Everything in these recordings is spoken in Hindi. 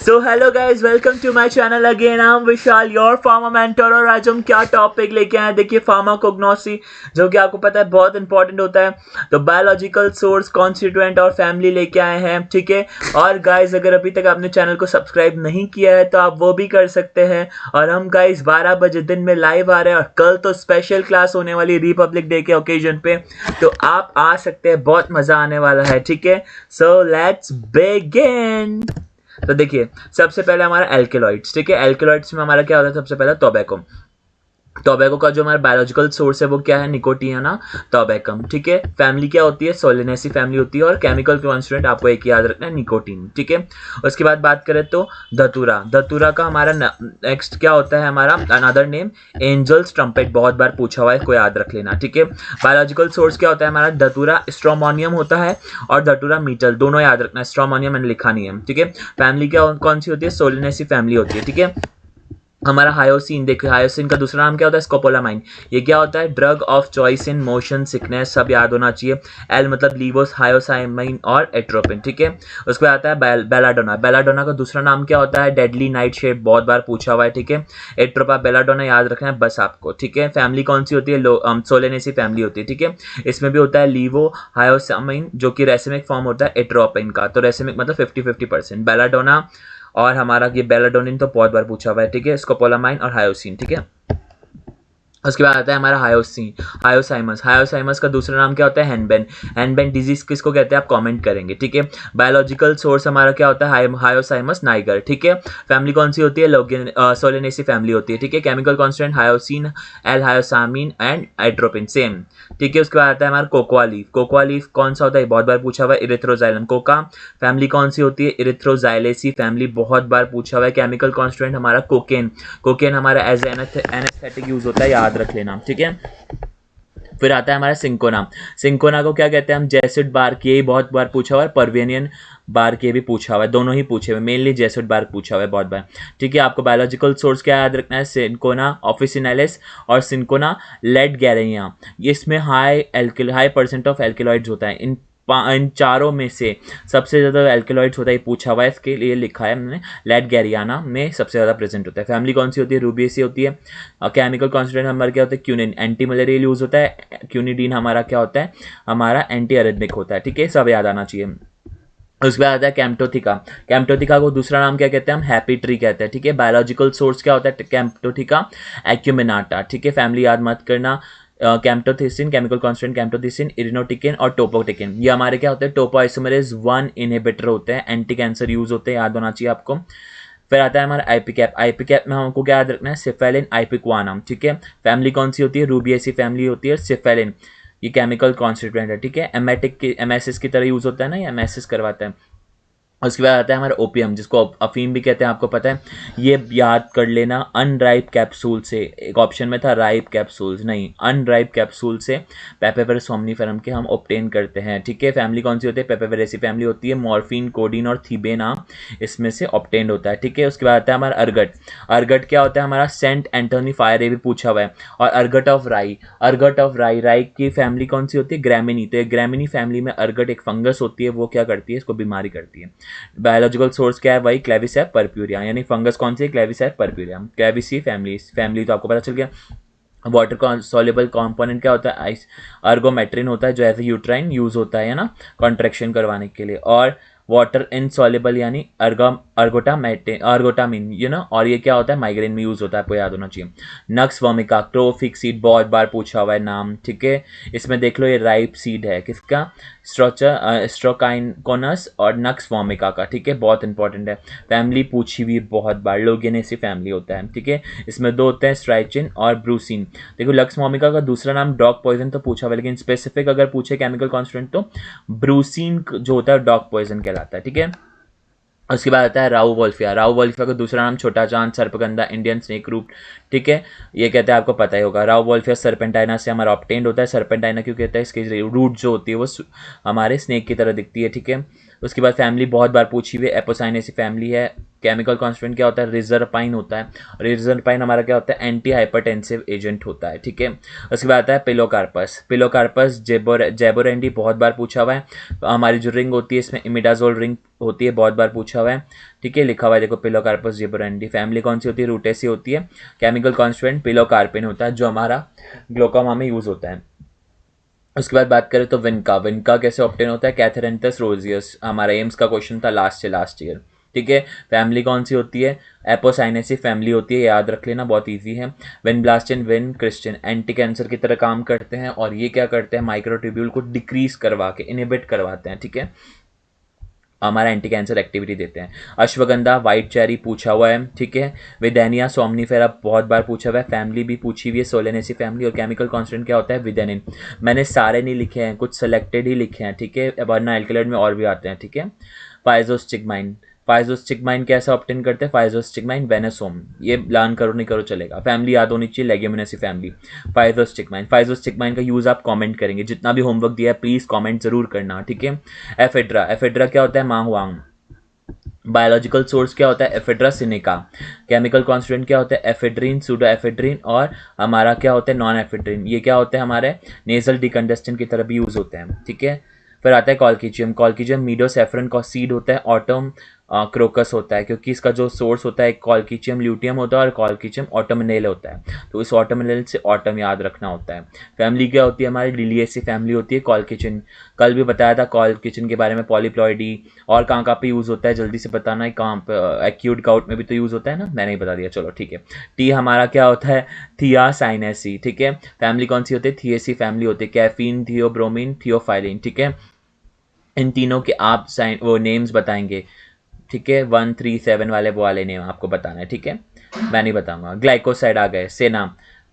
So hello guys, welcome to my channel again. I am Vishal, your pharma mentor. और आज हम क्या टॉपिक लेके आए हैं, देखिए फार्माकोग्नोसी, जो कि आपको पता है बहुत इंपॉर्टेंट होता है। तो बायोलॉजिकल सोर्स, कॉन्स्टिट्यूएंट और फैमिली लेके आए हैं, ठीक है। और गाइज अगर अभी तक आपने चैनल को सब्सक्राइब नहीं किया है तो आप वो भी कर सकते हैं। और हम गाइज 12 बजे दिन में लाइव आ रहे हैं, और कल तो स्पेशल क्लास होने वाली रिपब्लिक डे के ओकेजन पे, तो आप आ सकते हैं, बहुत मजा आने वाला है, ठीक है। So let's begin. तो देखिए, सबसे पहले हमारा एल्केलॉइड्स, ठीक है। एल्केलॉइड्स में हमारा क्या होता है, सबसे पहला टोबैको। टोबैको का जो हमारा बायोलॉजिकल सोर्स है वो क्या है, निकोटियाना टोबैकम, ठीक है। फैमिली क्या होती है, सोलेनेसी फैमिली होती है। और केमिकल कॉन्स्टिट्यूएंट आपको एक याद रखना है, निकोटीन, ठीक है। उसके बाद बात करें तो धतूरा। धतूरा का हमारा नेक्स्ट क्या होता है, हमारा अनदर नेम एंजल्स ट्रम्पेट, बहुत बार पूछा हुआ है, इसको याद रख लेना, ठीक है। बायोलॉजिकल सोर्स क्या होता है हमारा, धतूरा स्ट्रोमोनियम होता है और धतूरा मीटल, दोनों याद रखना है। स्ट्रोमोनियम मैंने लिखा नहीं है, ठीक है। फैमिली क्या कौन सी होती है, सोलेनेसी फैमिली होती है, ठीक है। हमारा हायोसिन, देखिए हायोसिन का दूसरा नाम क्या होता है, स्कोपोलामाइन। ये क्या होता है, drug of choice in motion sickness, सब याद होना चाहिए। एल मतलब लीवोस, हायोसाइमाइन और एट्रोपिन, ठीक है। उसके बाद आता है बेलाडोना। बेलाडोना का दूसरा नाम क्या होता है, डेडली नाइट शेड, बहुत बार पूछा हुआ है, ठीक है। एट्रोपा बेलाडोना याद रखना है बस आपको, ठीक है। फैमिली कौन सी होती है, सोलेनेसी फैमिली होती है, ठीक है। इसमें भी होता है लीवो हायोसामाइन, जो कि रेसिमिक फॉर्म होता है एट्रोपिन का, तो रेसिमिक मतलब 50-50%। बेलाडोना और हमारा ये बेलाडोनिन तो बहुत बार पूछा हुआ है, ठीक है। स्कोपोलामाइन और हायोसिन, ठीक है। उसके बाद आता है हमारा हायोसिन, हायोसाइमस। हायोसाइमस का दूसरा नाम क्या होता है, हैनबेन। हैनबेन डिजीज किसको कहते हैं, आप कमेंट करेंगे, ठीक है। बायोलॉजिकल सोर्स हमारा क्या होता है, हायोसाइमस नाइगर, ठीक है। फैमिली कौन सी होती है, सोलेनेसी फैमिली होती है, ठीक है। Chemical constant hyoscine, L hyoscyamine and atropine, same, ठीक है। उसके बाद आता है हमारा कोकोआ लीफ। कोकोआ लीफ कौन सा होता है, बहुत बार पूछा हुआ है, इरिथ्रोजाइलम। कोका फैमिली कौन सी होती है, इरिथ्रोजाइलेसी फैमिली, बहुत बार पूछा हुआ है। केमिकल कॉन्स्टेंट हमारा कोकेन। कोकेन हमारा एज एनेस्थेटिक यूज होता है, याद रख लेना, ठीक है। फिर आता है हमारा सिंकोना। सिंकोना को क्या कहते हैं हम, जेसुइट बार्क, ये बहुत बार पूछा हुआ है। परवेनियन बार्क ये भी पूछा हुआ है, दोनों ही पूछे हुए, मेनली जेसुइट बार्क पूछा हुआ है बहुत बार, ठीक है। आपको बायोलॉजिकल सोर्स क्या याद रखना है, सिंकोना ऑफिसिनालिस और सिंकोना लेडगेरिया। इसमें हाई परसेंट ऑफ एल्केलॉइड्स होता है। इन चारों में से सबसे ज़्यादा एल्केलॉइड्स होता है, पूछा हुआ है, इसके लिए लिखा है हमने, लेडगेरियाना में सबसे ज़्यादा प्रेजेंट होता है। फैमिली कौन सी होती है, रूबिएसी होती है। केमिकल कॉन्स्टिट्यूएंट हमारा क्या होता है, क्यूनिन, एंटी मलेरियल यूज होता है। क्यूनिडीन हमारा क्या होता है, हमारा एंटी अरिथमिक होता है, ठीक है। सब याद आना चाहिए। उसके बाद आता है कैम्प्टोथिका। कैम्प्टोथिका को दूसरा नाम क्या कहते हैं हम, हैप्पी ट्री कहते हैं, ठीक है। बायोलॉजिकल सोर्स क्या होता है, कैम्प्टोथिका एक्यूमिनाटा, ठीक है। फैमिली याद मत करना, कैम्प्टोथिसिन, केमिकल कॉन्स्टेंट कैम्प्टोथिसिन, इरिनोटिकिन और टोपोटिकिन, ये हमारे क्या होते हैं, टोपोआइसोमेरेज 1 इनहिबिटर होते हैं, एंटी कैंसर यूज होते हैं, याद होना चाहिए आपको। फिर आता है हमारा आईपीकैप। आईपीकैप में हमको क्या याद रखना है, सिफेलिन आइपिक्वानम, ठीक है। फैमिली कौन सी होती है, रूबिएसी फैमिली होती है। सिफेलिन ये केमिकल कॉन्स्टिट्यूएंट है, ठीक है। एमेटिक की एमएसएस की तरह यूज होता है ना, ये एमएसएस करवाता है। उसके बाद आता है हमारा ओपियम, जिसको अफीम भी कहते हैं, आपको पता है। ये याद कर लेना, अनराइप कैप्सूल से, एक ऑप्शन में था राइप कैप्सूल्स, नहीं, अनराइप कैप्सूल से पेपेवर सोमनीफेरम के हम ऑब्टेन करते हैं, ठीक है। फैमिली कौन सी होती है, पेपेवरेसी फैमिली होती है। मॉर्फिन, कोडीन और थीबेना इसमें से ऑब्टेन होता है, ठीक है। उसके बाद आता है हमारा अर्गट। अर्गट क्या होता है हमारा, सेंट एंटोनी फायर, ये भी पूछा हुआ है। और अर्गट ऑफ राई, अर्गट ऑफ राई, राई की फैमिली कौन सी होती है, ग्रैमिनी। तो ग्रैमिनी फैमिली में अर्गट एक फंगस होती है, वो क्या करती है, इसको बीमारी करती है। बायोलॉजिकल सोर्स क्या है, वही क्लेविसेप परप्यूरिया, यानी फंगस कौन सी है, क्लेविसेप परप्यूरिया। क्लेविसी फैमिली तो आपको पता चल गया। वाटर का सॉल्युबल कंपोनेंट क्या होता है, आइस अर्गोमेट्रिन होता है, जो एज ए यूट्राइन यूज होता है ना, कॉन्ट्रेक्शन करवाने के लिए। और वाटर इनसॉल्युबल यानी अर्गोटामिन, और ये क्या होता है, माइग्रेन में यूज होता है, आपको याद होना चाहिए। नक्स वोमिका, क्लोफिक सीड, बहुत बार पूछा हुआ है नाम, ठीक है। इसमें देख लो, ये राइप सीड है, किसका, स्ट्रोकाइनकोनस और नक्स वोमिका का, ठीक है, बहुत इंपॉर्टेंट है। फैमिली पूछी हुई बहुत बार, लोगेनेसी फैमिली होता है, ठीक है। इसमें दो होते हैं, स्ट्राइचिन और ब्रूसिन। देखो लक्स वोमिका का दूसरा नाम डॉग पॉइजन तो पूछा हुआ है, लेकिन स्पेसिफिक अगर पूछे केमिकल कॉन्स्टिट्यूएंट तो ब्रूसिन जो होता है डॉग पॉइजन कहलाता है, ठीक है। उसके बाद आता है राउ वोल्फिया। राउ वोल्फिया का दूसरा नाम छोटा चांद, सर्पगंधा, इंडियन स्नेक रूट, ठीक है। ये कहते हैं, आपको पता ही होगा। राउ वोल्फिया सर्पेंटाइना से हमारा ऑब्टेन्ड होता है। सर्पेंटाइना क्यों कहते हैं, इसकी रूट जो होती है वो हमारे स्नेक की तरह दिखती है, ठीक है। उसके बाद फैमिली बहुत बार पूछी हुई, एपोसाइनेसी फैमिली है। केमिकल कॉन्स्टिट्यूएंट क्या होता है, रिजरपाइन होता है। रिजरपाइन हमारा क्या होता है, एंटी हाइपरटेंसिव एजेंट होता है, ठीक है। उसके बाद आता है पिलोकार्पस। पिलोकार्पस जेबोरेंडी, बहुत बार पूछा हुआ है। हमारी जो रिंग होती है इसमें इमिडाजोल रिंग होती है, बहुत बार पूछा हुआ है, ठीक है। लिखा हुआ है देखो पिलोकार्पस जेबोरेंडी। फैमिली कौन सी होती है, रूटेसी होती है। केमिकल कॉन्स्टिट्यूएंट पिलोकार्पिन होता है जो हमारा ग्लोकोमा में यूज होता है। उसके बाद बात करें तो विनका। विनका कैसे ऑब्टेन होता है, कैथेरेंथस रोजियस, हमारा एम्स का क्वेश्चन था लास्ट ईयर, ठीक है। फैमिली कौन सी होती है, एपोसाइनेसी फैमिली होती है, याद रख लेना, बहुत इजी है। Vinblastine, vincristine anti cancer की तरह काम करते हैं और ये क्या करते हैं, माइक्रोट्यूब्यूल को डिक्रीज करवा के इनहिबिट करवाते हैं, ठीक है, हमारा एंटी कैंसर एक्टिविटी देते हैं। अश्वगंधा, व्हाइट चेरी पूछा हुआ है, ठीक है। विदेनिया सोमनीफेरा बहुत बार पूछा हुआ है। फैमिली भी पूछी हुई है, सोलेनेसी फैमिली। और केमिकल कांस्टेंट क्या होता है, विदेनिन। मैंने सारे नहीं लिखे हैं, कुछ सेलेक्टेड ही लिखे हैं, ठीक है, वरना एल्केलाइड में और भी आते हैं, ठीक है। फाइजोस्टिग्माइन, फाइजोस्टिग्माइन कैसा ऑब्टेन करते हैं, फाइजोस्टिग्माइन वेनेसोम, ये लर्न करो नहीं करो चलेगा। फैमिली याद होनी चाहिए, लेग्यूमिनेसी फैमिली। फाइजोस्टिग्माइन, फाइजोस्टिग्माइन का यूज आप कमेंट करेंगे, जितना भी होमवर्क दिया है प्लीज कमेंट जरूर करना, ठीक है। एफेड्रा, एफेड्रा क्या होता है, माहुआंग। बायोलॉजिकल सोर्स क्या होता है, एफेड्रा सिनिका। केमिकल कॉन्स्टिट्यूएंट क्या होता है, एफेड्रीन, सूडो एफेड्रीन और हमारा क्या होता है, नॉन एफेड्रीन। ये क्या होते हैं, हमारे नेजल डिकंडेस्टेंट की तरह भी यूज होते हैं, ठीक है। फिर आता है कॉल्कीजियम। कॉल्कीजियम मीडोसेफ्रन का सीड होता है, ऑटम क्रोकस होता है, क्योंकि इसका जो सोर्स होता है कॉल्कीजियम ल्यूटियम होता है और कॉल्कीजियम ऑटोमिनेल होता है, तो इस ऑटोमिनेल से ऑटम याद रखना होता है। फैमिली क्या होती है हमारी, लिलिएसी फैमिली होती है। कॉल्कीजियम कल भी बताया था कॉल्कीजियम के बारे में, पॉलीप्लॉइडी। और कहाँ कहाँ पे यूज होता है जल्दी से बताना है, कहाँ पे, एक्यूट गाउट में भी तो यूज होता है ना, मैंने ही बता दिया, चलो ठीक है। टी हमारा क्या होता है, थियासाइनेसी, ठीक है। फैमिली कौन सी होती है, थिएसी फैमिली होती है। कैफीन, थियोब्रोमीन, थियोफाइलिन, ठीक है। इन तीनों के आप साइन वो नेम्स बताएंगे, ठीक है। 1, 3, 7 वाले नेम आपको बताना है, ठीक है, मैं नहीं बताऊंगा। ग्लाइकोसाइड आ गए, सेना।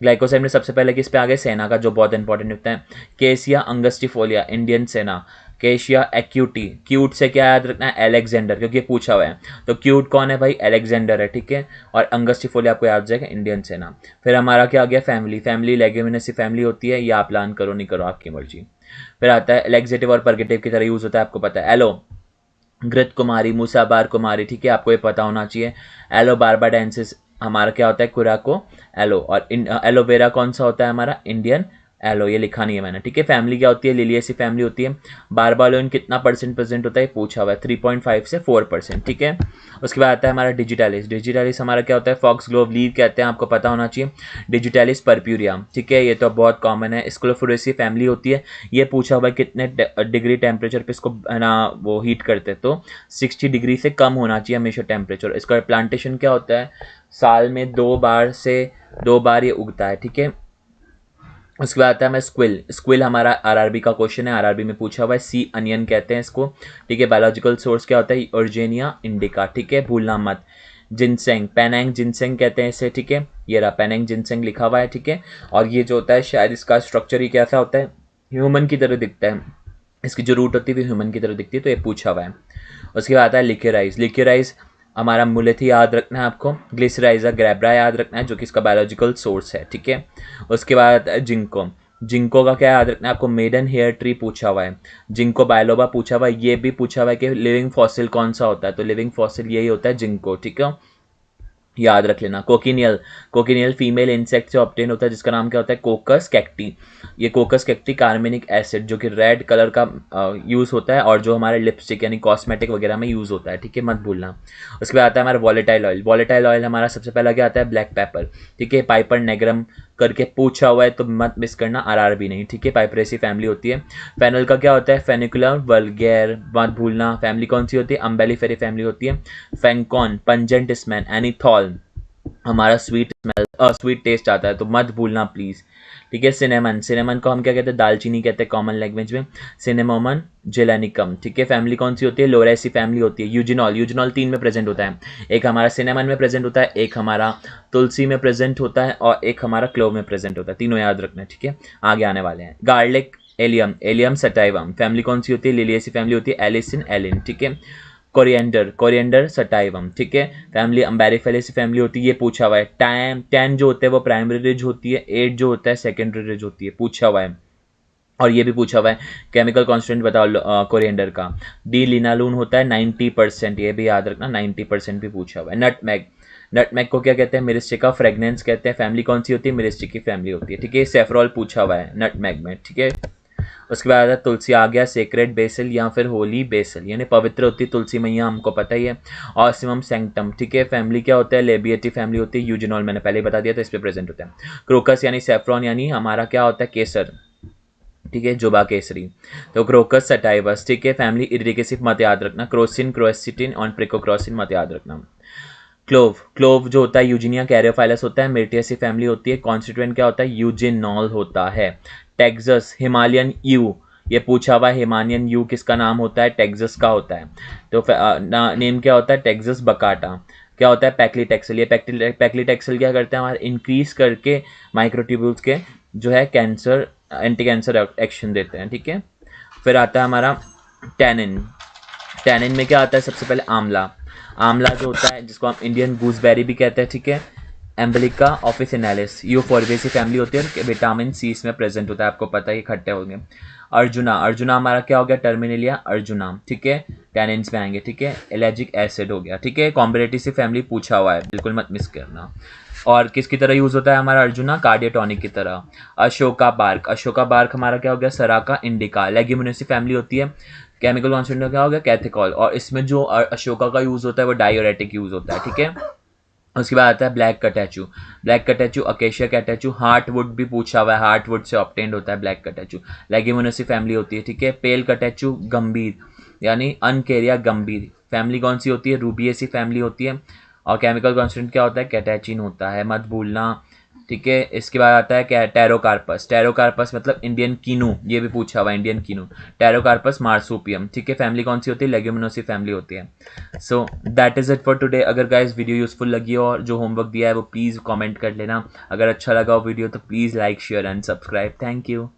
ग्लाइकोसाइड में सबसे पहले किस पे आ गए, सेना का, जो बहुत इंपॉर्टेंट होता है। केसिया अंगस्टिफोलिया, इंडियन सेना। केशिया एक्यूटी, क्यूट से क्या याद रखना है, एलेक्जेंडर, क्योंकि पूछा हुआ है, तो क्यूट कौन है भाई, एलेक्जेंडर है, ठीक है। और अंगस्टिफोलिया आपको याद जाएगा, इंडियन सेना। फिर हमारा क्या आ गया, फैमिली। फैमिली लेग्यूमिनेसी फैमिली होती है, ये आप प्लान करो नहीं करो आपकी मर्जी। फिर आता है लेग्जेटिव और परगेटिव की तरह यूज होता है, आपको पता है। एलो, घृत कुमारी, मूसाबार कुमारी, ठीक है, आपको ये पता होना चाहिए। एलो बार्बाडेंसिस हमारा क्या होता है, कुराको एलो। और एलोवेरा कौन सा होता है हमारा, इंडियन एलो, ये लिखा नहीं है मैंने, ठीक है। फैमिली क्या होती है, लिलिएसी फैमिली होती है। बारबालोइन कितना परसेंट प्रेजेंट होता है, पूछा हुआ है, 3.5 से 4%, ठीक है। उसके बाद आता है हमारा डिजिटलिस। डिजिटलिस हमारा क्या होता है, फॉक्स ग्लोव लीव कहते हैं, आपको पता होना चाहिए। डिजिटलिस परप्यूरिया, ठीक है, ये तो बहुत कॉमन है। स्क्लोफोरेसी फैमिली होती है, ये पूछा हुआ है कितने डिग्री टेम्परेचर पे इसको है ना वो हीट करते हैं, तो 60 डिग्री से कम होना चाहिए हमेशा टेम्परेचर। इसका प्लांटेशन क्या होता है, साल में 2 बार ये उगता है, ठीक है। उसके बाद आता है हमें स्क्विल। स्क्विल हमारा आरआरबी का क्वेश्चन है, आरआरबी में पूछा हुआ है, सी अनियन कहते हैं इसको, ठीक है। बायोलॉजिकल सोर्स क्या होता है, अर्जेनिया इंडिका, ठीक है, भूलना मत। जिनसेंग, पेनेंग जिनसेंग कहते हैं इसे, ठीक है, ये रहा पेनेंग जिनसेंग लिखा हुआ है, ठीक है। और ये जो होता है शायद इसका स्ट्रक्चर ही कैसा होता है, ह्यूमन की तरह दिखता है, इसकी जो रूट होती है वो ह्यूमन की तरह दिखती है, तो ये पूछा हुआ है। उसके बाद आता है लिक्योराइज। लिक्योराइज हमारा मुलेथी याद रखना है आपको, ग्लिसराइजा ग्रैब्रा याद रखना है, जो कि इसका बायोलॉजिकल सोर्स है, ठीक है। उसके बाद आता है जिंको। जिंको का क्या याद रखना है आपको, मेडन हेयर ट्री पूछा हुआ है। जिंको बायलोबा पूछा हुआ है, ये भी पूछा हुआ है कि लिविंग फॉसिल कौन सा होता है, तो लिविंग फॉसिल यही होता है जिंको, ठीक है, याद रख लेना। कोकिनियल, कोकिनियल फीमेल इंसेक्ट से ऑब्टेन होता है, जिसका नाम क्या होता है, कोकस कैक्टी। ये कोकस कैक्टी कार्बनिक एसिड जो कि रेड कलर का यूज़ होता है और जो हमारे लिपस्टिक यानी कॉस्मेटिक वगैरह में यूज़ होता है, ठीक है, मत भूलना। उसके बाद आता है हमारा वॉलेटाइल ऑयल। वॉलेटाइल ऑयल हमारा सबसे पहला क्या आता है, ब्लैक पेपर, ठीक है। पाइपर नेग्रम करके पूछा हुआ है तो मत मिस करना, आरआरबी नहीं, ठीक है। पाइपरेसी फैमिली होती है। फेनल का क्या होता है, फेनिकुलर वल्गैर, मत भूलना। फैमिली कौन सी होती है, अम्बेलिफेरी फैमिली होती है। फेंकॉन, पंजेंट स्मेल, एनीथॉल हमारा स्वीट स्मेल स्वीट टेस्ट आता है, तो मत भूलना प्लीज, ठीक है। सिनेमन, सिनेमन को हम क्या कहते हैं, दालचीनी कहते हैं कॉमन लैंग्वेज में। सिनेमोमन जेलेनिकम, ठीक है। फैमिली कौन सी होती है, लोरेसी फैमिली होती है। यूजिनॉल, यूजिनॉल 3 में प्रेजेंट होता है, एक हमारा सिनेमन में प्रेजेंट होता है, एक हमारा तुलसी में प्रेजेंट होता है और एक हमारा क्लोव में प्रेजेंट होता है, तीनों याद रखना है, ठीक है, आगे आने वाले हैं। Garlic, allium, allium sativum, family कौन सी होती है, लिलिएसी फैमिली होती है। एलिसिन, एलिन, ठीक है। कोरिएंडर, कोरिएंडर सटाइवम, ठीक है। फैमिली अम्बेरिफेलेसी फैमिली होती है, ये पूछा हुआ है। टाइम 10 जो होते हैं वो प्राइमरी रिज होती है, 8 जो होता है सेकेंडरी रिज होती है, पूछा हुआ है। और ये भी पूछा हुआ है केमिकल कॉन्स्टेंट बताओ कोरिएंडर का। डी लिनालून होता है 90%, ये भी याद रखना 90% भी पूछा हुआ है। नटमैग, नटमैग को क्या कहते हैं? मिरिस्टिका फ्रेगनेंस कहते हैं। फैमिली कौन सी होती है? मिरिस्टिक की फैमिली होती है, ठीक है। सेफ्रॉल पूछा हुआ है नटमैग में, ठीक है। उसके बाद आता है तुलसी, आ गया सेक्रेड बेसिल या फिर होली बेसिल, यानी पवित्र होती है तुलसी मैया, हमको पता ही है। ऑसिमम सैंक्टम, ठीक है। फैमिली क्या होता है? लेबिएटी फैमिली होती है। यूजिनॉल मैंने पहले ही बता दिया था, इस पे प्रेजेंट होता है। क्रोकस यानी सेफ्रॉन, यानी हमारा क्या होता है? केसर, ठीक है, जुबा केसरी। तो क्रोकस सटाइवस, ठीक है। फैमिली इरिडिकेसिव मत याद रखना। क्रोसिन, क्रोएसिटिन और प्रिकोक्रोसिन मत याद रखना। क्लोव, क्लोव जो होता है यूजिनिया कैरियोफाइलस होता है, मेर्टियसी फैमिली होती है। कॉन्स्टिट्यूएंट क्या होता है? यूजिनॉल होता है। टेक्सस, हिमालयन यू, ये पूछा हुआ है हिमालयन यू किसका नाम होता है? टेक्सस का होता है। तो नेम क्या होता है? टेक्सस बकाटा। क्या होता है? पैक्लीटेक्सल। ये पैक्लीटेक्सल क्या करते हैं? हमारे इंक्रीज करके माइक्रोट्यूब्यूल्स के जो है कैंसर, एंटी कैंसर एक्शन देते हैं, ठीक है। फिर आता है हमारा टैनिन। टैनिन में क्या आता है? सबसे पहले आंवला। आंवला जो होता है जिसको हम इंडियन गूसबेरी भी कहते हैं, ठीक है। एम्बलिका ऑफिसिनालिस, यूफोर्बिएसी फैमिली होती है और विटामिन सी इसमें प्रेजेंट होता है, आपको पता है, खट्टे होंगे। अर्जुना, अर्जुना हमारा क्या हो गया? टर्मिनेलिया अर्जुना, ठीक है। टैनिन्स में आएंगे, ठीक है। एलर्जिक एसिड हो गया, ठीक है। कॉम्बिनेटिव फैमिली पूछा हुआ है, बिल्कुल मत मिस करना। और किसकी तरह यूज होता है हमारा अर्जुना? कार्डियोटॉनिक की तरह। अशोका बार्क, अशोका बार्क हमारा क्या हो गया? सराका इंडिका। लेग्यूमिनेसी फैमिली होती है। केमिकल कॉन्सेंट्रेशन क्या हो गया? कैथिकॉल। और इसमें जो अशोका का यूज होता है वो डायोरेटिक यूज होता है, ठीक है। उसके बाद आता है black catechu. Black catechu acacia catechu. Heartwood भी पूछा हुआ है, हार्टवुड से ऑब्टेन्ड होता है ब्लैक कटैचू। लेग्यूमिनेसी फैमिली होती है, ठीक है। पेल कटैचू गंभीर, यानी अनकेरिया गंभीर। फैमिली कौन सी होती है? रूबिएसी फैमिली होती है। और केमिकल कॉन्स्टेंट क्या होता है? कैटेचिन होता है, मत भूलना, ठीक है। इसके बाद आता है क्या? टेरोकार्पस। टेरोकार्पस मतलब इंडियन कीनू, ये भी पूछा हुआ है, इंडियन कीनू। टेरोकार्पस मार्सुपियम, ठीक है। फैमिली कौन सी होती है? लेग्यूमिनोसी फैमिली होती है। So that is it for today. अगर गाइस वीडियो यूजफुल लगी हो और जो होमवर्क दिया है वो प्लीज़ कमेंट कर लेना। अगर अच्छा लगा हो वीडियो तो please like share and subscribe. Thank you.